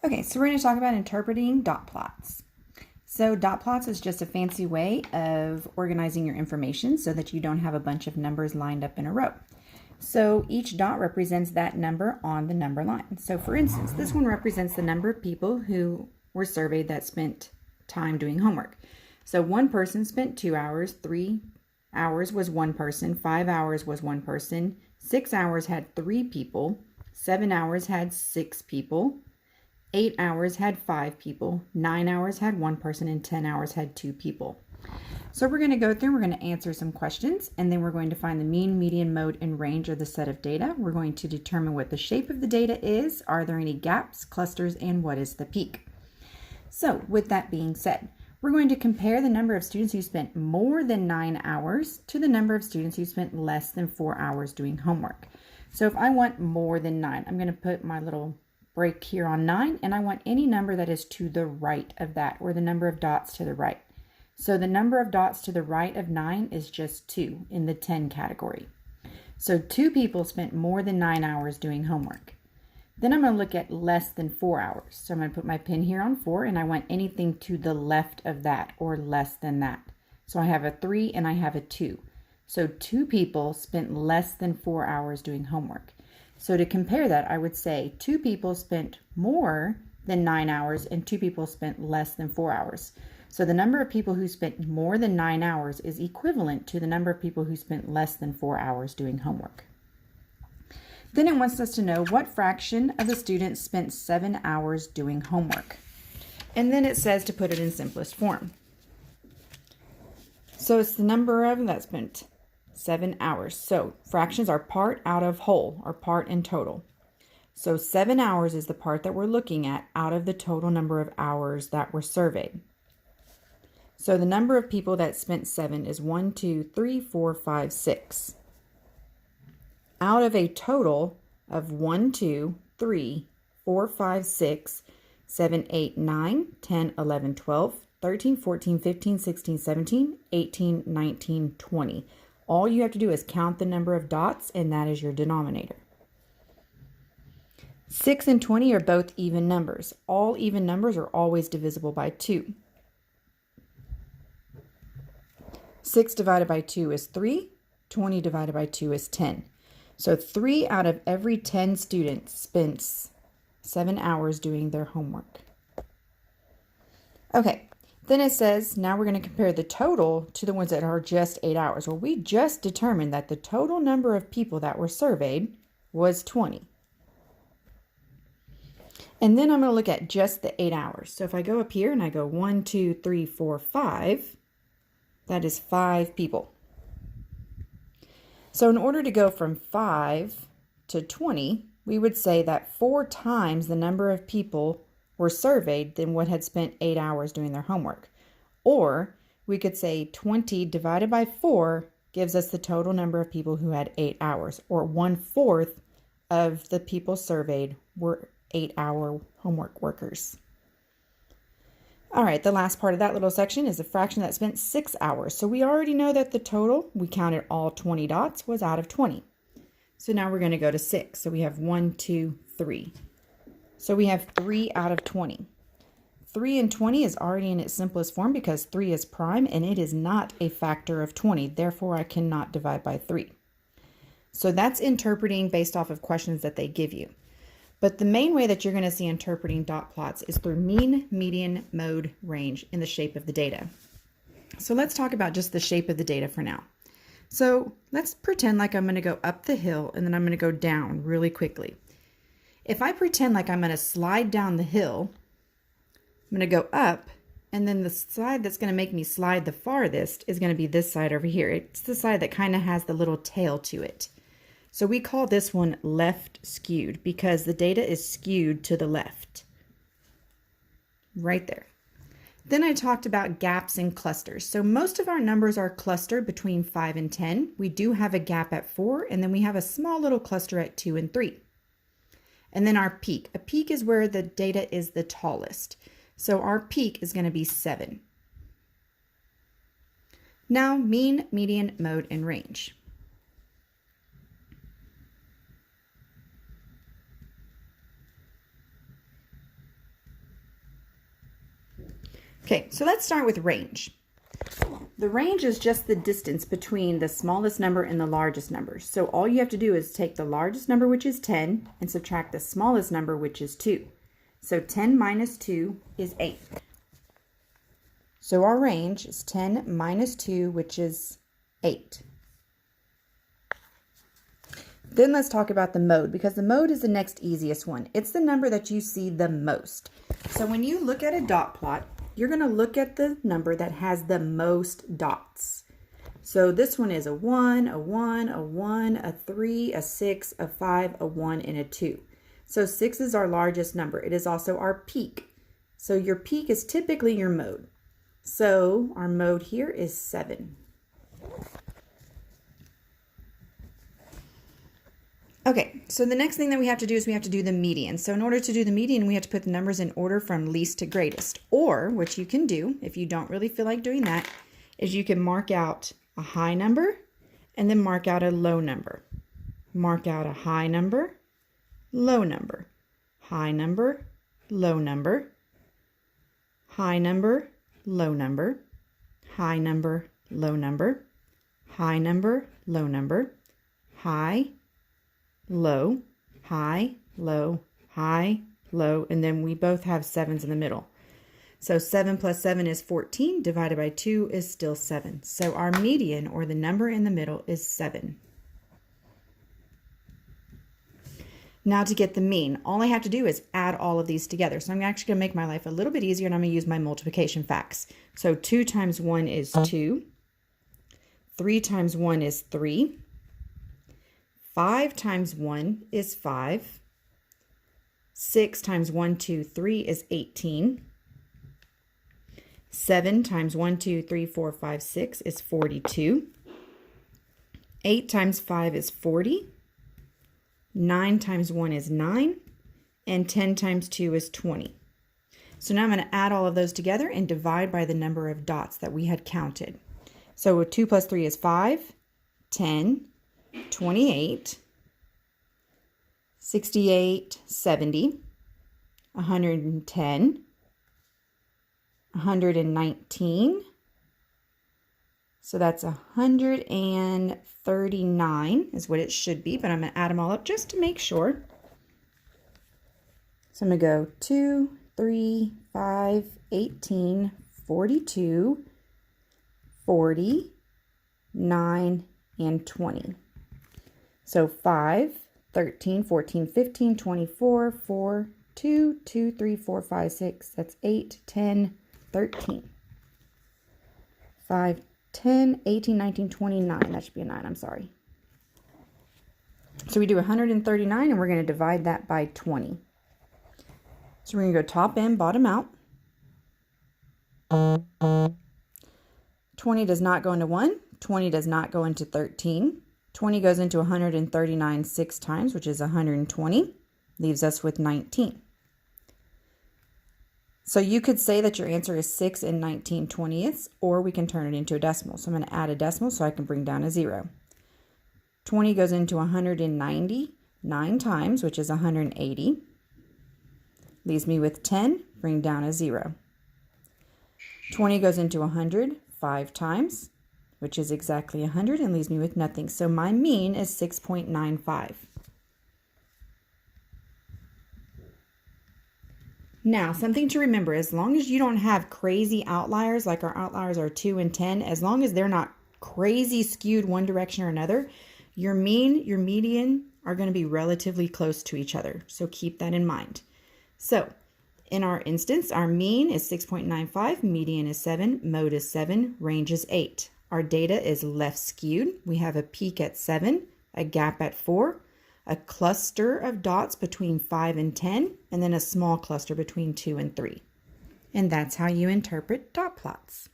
Okay, so we're going to talk about interpreting dot plots. So dot plots is just a fancy way of organizing your information so that you don't have a bunch of numbers lined up in a row. So each dot represents that number on the number line. So for instance, this one represents the number of people who were surveyed that spent time doing homework. So one person spent 2 hours, 3 hours was one person, 5 hours was one person, 6 hours had 3 people, 7 hours had 6 people, 8 hours had 5 people, 9 hours had 1 person, and 10 hours had 2 people. So we're going to go through, we're going to answer some questions, and then we're going to find the mean, median, mode, and range of the set of data. We're going to determine what the shape of the data is, are there any gaps, clusters, and what is the peak. So with that being said, we're going to compare the number of students who spent more than 9 hours to the number of students who spent less than 4 hours doing homework. So if I want more than 9, I'm going to put my little break here on 9, and I want any number that is to the right of that, or the number of dots to the right. So the number of dots to the right of 9 is just 2 in the 10 category. So 2 people spent more than 9 hours doing homework. Then I'm going to look at less than 4 hours. So I'm going to put my pin here on 4, and I want anything to the left of that or less than that. So I have a 3 and I have a 2. So 2 people spent less than 4 hours doing homework. So to compare that, I would say 2 people spent more than 9 hours and 2 people spent less than 4 hours. So the number of people who spent more than 9 hours is equivalent to the number of people who spent less than 4 hours doing homework. Then it wants us to know what fraction of the students spent 7 hours doing homework. And then it says to put it in simplest form. So it's the number of that spent 7 hours. So fractions are part out of whole, or part in total. So 7 hours is the part that we're looking at out of the total number of hours that were surveyed. So the number of people that spent 7 is 1, 2, 3, 4, 5, 6. Out of a total of 1, 2, 3, 4, 5, 6, 7, 8, 9, 10, 11, 12, 13, 14, 15, 16, 17, 18, 19, 20. All you have to do is count the number of dots, and that is your denominator. 6 and 20 are both even numbers. All even numbers are always divisible by 2. 6 divided by 2 is 3. 20 divided by 2 is 10. So 3 out of every 10 students spent 7 hours doing their homework. Okay, then it says now we're going to compare the total to the ones that are just 8 hours. Well, we just determined that the total number of people that were surveyed was 20. And then I'm going to look at just the 8 hours. So if I go up here and I go 1, 2, 3, 4, 5, that is 5 people. So in order to go from 5 to 20, we would say that 4 times the number of people were surveyed than what had spent 8 hours doing their homework. Or we could say 20 divided by 4 gives us the total number of people who had 8 hours, or 1/4 of the people surveyed were 8-hour homework workers. All right, the last part of that little section is a fraction that spent 6 hours. So we already know that the total, we counted all 20 dots, was out of 20. So now we're going to go to 6. So we have 1, 2, 3. So we have 3 out of 20. 3 and 20 is already in its simplest form because 3 is prime and it is not a factor of 20. Therefore, I cannot divide by 3. So that's interpreting based off of questions that they give you. But the main way that you're going to see interpreting dot plots is through mean, median, mode, range in the shape of the data. So let's talk about just the shape of the data for now. So let's pretend like I'm going to go up the hill and then I'm going to go down really quickly. If I pretend like I'm going to slide down the hill, I'm going to go up, and then the side that's going to make me slide the farthest is going to be this side over here. It's the side that kind of has the little tail to it. So we call this one left skewed because the data is skewed to the left. Right there. Then I talked about gaps and clusters. So most of our numbers are clustered between 5 and 10. We do have a gap at 4, and then we have a small little cluster at 2 and 3. And then our peak. A peak is where the data is the tallest. So our peak is going to be 7. Now, mean, median, mode, and range. Okay, so let's start with range. The range is just the distance between the smallest number and the largest number. So all you have to do is take the largest number, which is 10, and subtract the smallest number, which is 2. So 10 minus 2 is 8. So our range is 10 minus 2, which is 8. Then let's talk about the mode, because the mode is the next easiest one. It's the number that you see the most. So when you look at a dot plot, you're going to look at the number that has the most dots. So this one is a 1, a 1, a 1, a 3, a 6, a 5, a 1, and a 2. So 6 is our largest number. It is also our peak. So your peak is typically your mode. So our mode here is 7. Okay, so the next thing that we have to do is we have to do the median. So in order to do the median, we have to put the numbers in order from least to greatest. Or what you can do, if you don't really feel like doing that, is you can mark out a high number and then mark out a low number. Mark out a high number, low number, high number, low number, high number, low number, high number, low number, high number, low number, high, low, high, low, high, low, and then we both have 7s in the middle. So 7 plus 7 is 14, divided by 2 is still 7. So our median, or the number in the middle, is 7. Now to get the mean, all I have to do is add all of these together. So I'm actually going to make my life a little bit easier, and I'm going to use my multiplication facts. So 2 times 1 is 2. 3 times 1 is 3. 5 times 1 is 5. 6 times 1, 2, 3 is 18. 7 times 1, 2, 3, 4, 5, 6 is 42. 8 times 5 is 40. 9 times 1 is 9. And 10 times 2 is 20. So now I'm going to add all of those together and divide by the number of dots that we had counted. So 2 plus 3 is 5, 10, 28, 68, 70, 110, 119. So that's 139 is what it should be, but I'm going to add them all up just to make sure. So I'm going to go 2, 3, 5, 18, 42, 40, 9, and 20. So 5, 13, 14, 15, 24, 4, 2, 2, 3, 4, 5, 6. That's 8, 10, 13. 5, 10, 18, 19, 29. That should be a 9, I'm sorry. So we do 139, and we're going to divide that by 20. So we're going to go top in, bottom out. 20 does not go into 1. 20 does not go into 13. 20 goes into 139 6 times, which is 120. Leaves us with 19. So you could say that your answer is 6 and 19/20ths, or we can turn it into a decimal. So I'm going to add a decimal so I can bring down a 0. 20 goes into 190 9 times, which is 180. Leaves me with 10, bring down a 0. 20 goes into 100 5 times, which is exactly 100, and leaves me with nothing. So my mean is 6.95. Now, something to remember, as long as you don't have crazy outliers, like our outliers are 2 and 10, as long as they're not crazy skewed one direction or another, your mean, your median are going to be relatively close to each other. So keep that in mind. So in our instance, our mean is 6.95, median is 7, mode is 7, range is 8. Our data is left skewed. We have a peak at 7, a gap at 4, a cluster of dots between 5 and 10, and then a small cluster between 2 and 3. And that's how you interpret dot plots.